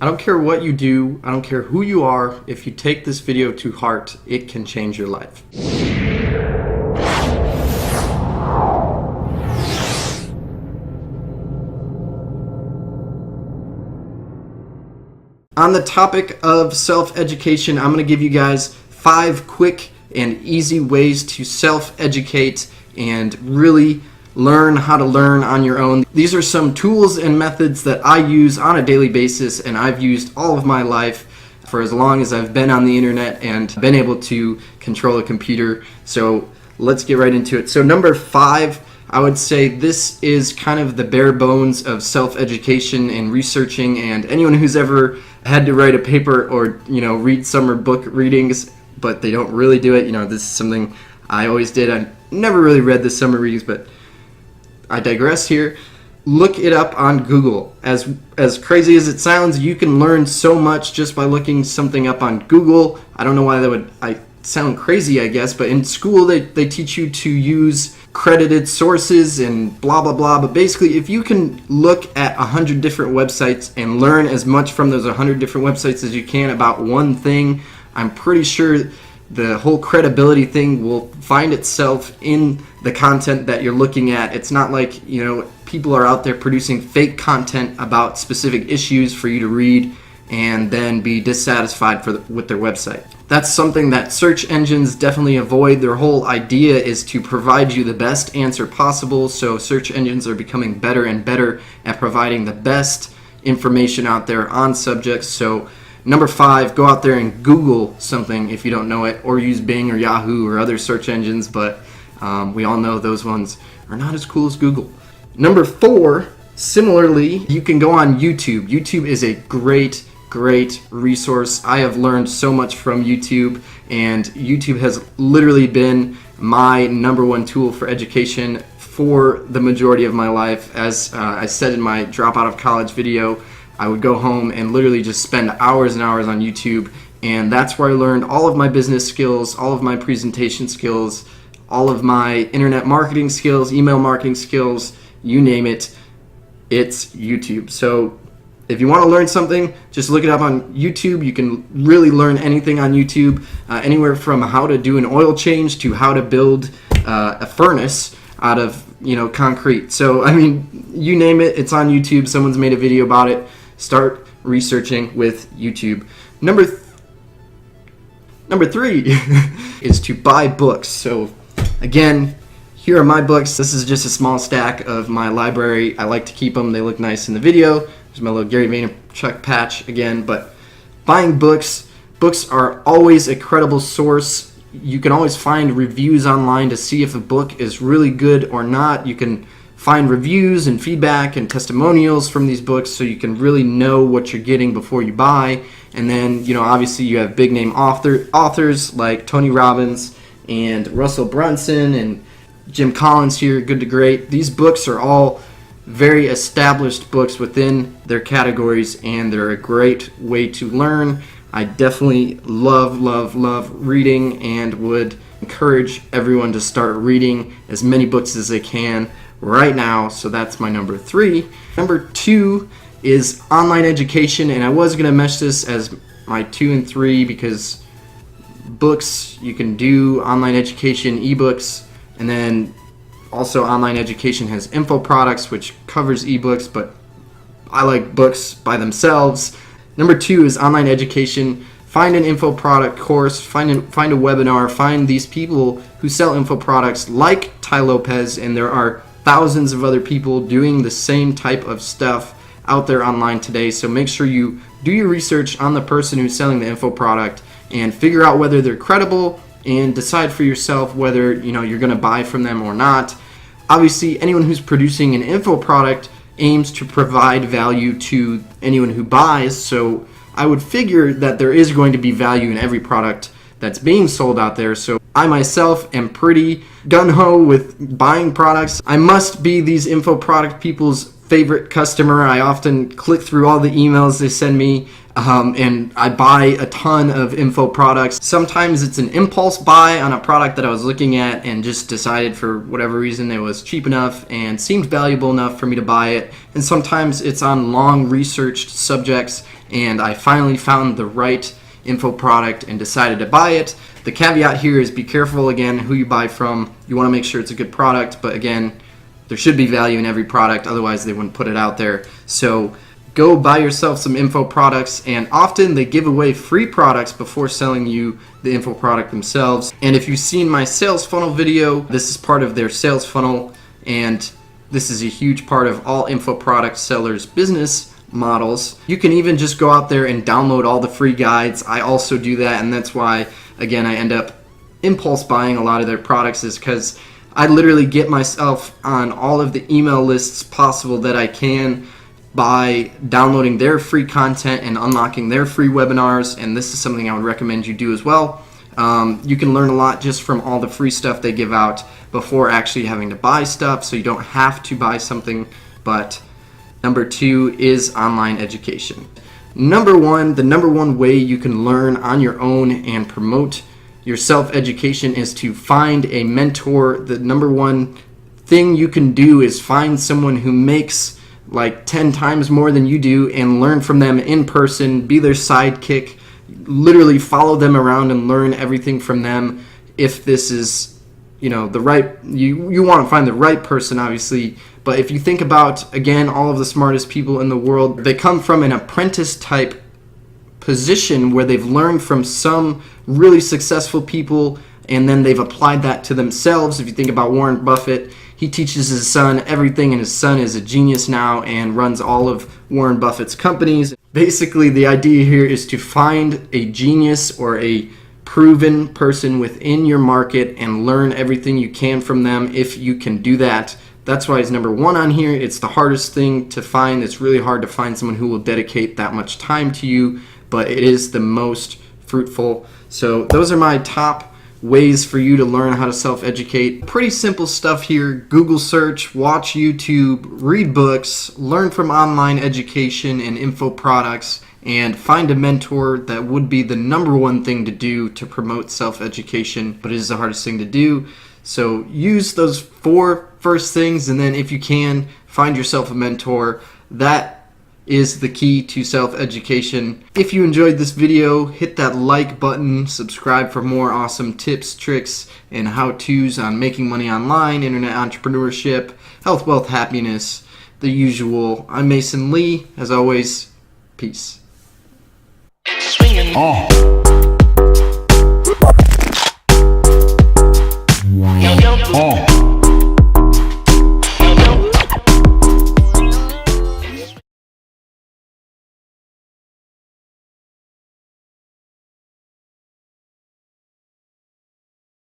I don't care what you do, I don't care who you are, if you take this video to heart, it can change your life. On the topic of self-education, I'm going to give you guys 5 quick and easy ways to self-educate and really learn how to learn on your own. These are some tools and methods that I use on a daily basis, and I've used all of my life for as long as I've been on the internet and been able to control a computer. So let's get right into it. So number 5, I would say this is kind of the bare bones of self-education and researching, and anyone who's ever had to write a paper or read summer book readings but they don't really do it, this is something I always did. I never really read the summer readings, but I digress here. Look it up on Google. As crazy as it sounds, you can learn so much just by looking something up on Google. I don't know why that would sound crazy, I guess, but in school they teach you to use credited sources and blah blah blah, but basically if you can look at 100 different websites and learn as much from those 100 different websites as you can about one thing, I'm pretty sure the whole credibility thing will find itself in the content that you're looking at. It's not like, people are out there producing fake content about specific issues for you to read and then be dissatisfied with their website. That's something that search engines definitely avoid. Their whole idea is to provide you the best answer possible, so search engines are becoming better and better at providing the best information out there on subjects. So number 5, go out there and Google something if you don't know it, or use Bing or Yahoo or other search engines, but we all know those ones are not as cool as Google. Number 4, similarly, you can go on YouTube. YouTube is a great resource. I have learned so much from YouTube, and YouTube has literally been my number 1 tool for education for the majority of my life. As I said in my drop out of college video, I would go home and literally just spend hours and hours on YouTube, and that's where I learned all of my business skills, all of my presentation skills, all of my internet marketing skills, email marketing skills, you name it, it's YouTube. So if you want to learn something, just look it up on YouTube. You can really learn anything on YouTube, anywhere from how to do an oil change to how to build a furnace out of concrete. So I mean, you name it, it's on YouTube. Someone's made a video about it. Start researching with YouTube. Number 3 is to buy books. So again, here are my books. This is just a small stack of my library. I like to keep them. They look nice in the video. There's my little Gary Vaynerchuk patch again. But buying books are always a credible source. You can always find reviews online to see if a book is really good or not. You can find reviews and feedback and testimonials from these books, so you can really know what you're getting before you buy. And then, obviously you have big name authors like Tony Robbins and Russell Brunson and Jim Collins here, Good to Great. These books are all very established books within their categories, and they're a great way to learn. I definitely love reading and would encourage everyone to start reading as many books as they can right now. So that's my number 3. Number 2 is online education, and I was going to mesh this as my 2 and 3 because books, you can do online education, eBooks, and then also online education has info products, which covers eBooks, but I like books by themselves. Number 2 is online education. Find an info product course, find a webinar, find these people who sell info products like Ty Lopez, and there are thousands of other people doing the same type of stuff out there online today. So make sure you do your research on the person who's selling the info product and figure out whether they're credible and decide for yourself whether you're going to buy from them or not. Obviously, anyone who's producing an info product aims to provide value to anyone who buys, so I would figure that there is going to be value in every product that's being sold out there. So I myself am pretty gung-ho with buying products. I must be these info product people's favorite customer. I often click through all the emails they send me, and I buy a ton of info products. Sometimes it's an impulse buy on a product that I was looking at and just decided for whatever reason it was cheap enough and seemed valuable enough for me to buy it. And sometimes it's on long researched subjects and I finally found the right info product and decided to buy it. The caveat here is be careful, again, who you buy from. You want to make sure it's a good product, but again, there should be value in every product, otherwise they wouldn't put it out there. So go buy yourself some info products, and often they give away free products before selling you the info product themselves. And if you've seen my sales funnel video, this is part of their sales funnel, and this is a huge part of all info product sellers' business models. You can even just go out there and download all the free guides. I also do that, and that's why, again, I end up impulse buying a lot of their products, is because I literally get myself on all of the email lists possible that I can by downloading their free content and unlocking their free webinars, and this is something I would recommend you do as well. You can learn a lot just from all the free stuff they give out before actually having to buy stuff, so you don't have to buy something. But number 2 is online education. The number one way you can learn on your own and promote your self-education is to find a mentor. The number one thing you can do is find someone who makes like 10 times more than you do and learn from them in person. Be their sidekick. Literally follow them around and learn everything from them. If this is, the right, you want to find the right person, obviously. But if you think about, again, all of the smartest people in the world, they come from an apprentice type position where they've learned from some really successful people and then they've applied that to themselves. If you think about Warren Buffett, he teaches his son everything, and his son is a genius now and runs all of Warren Buffett's companies. Basically, the idea here is to find a genius or a proven person within your market and learn everything you can from them. If you can do that, that's why it's number 1 on here. It's the hardest thing to find. It's really hard to find someone who will dedicate that much time to you, but it is the most fruitful. So those are my top ways for you to learn how to self-educate. Pretty simple stuff here. Google search, watch YouTube, read books, learn from online education and info products, and find a mentor. That would be the number 1 thing to do to promote self-education, but it is the hardest thing to do. So use those 4 first things, and then if you can, find yourself a mentor. That is the key to self-education. If you enjoyed this video, hit that like button, subscribe for more awesome tips, tricks, and how-tos on making money online, internet entrepreneurship, health, wealth, happiness, the usual. I'm Mason Lee. As always, peace. Oh.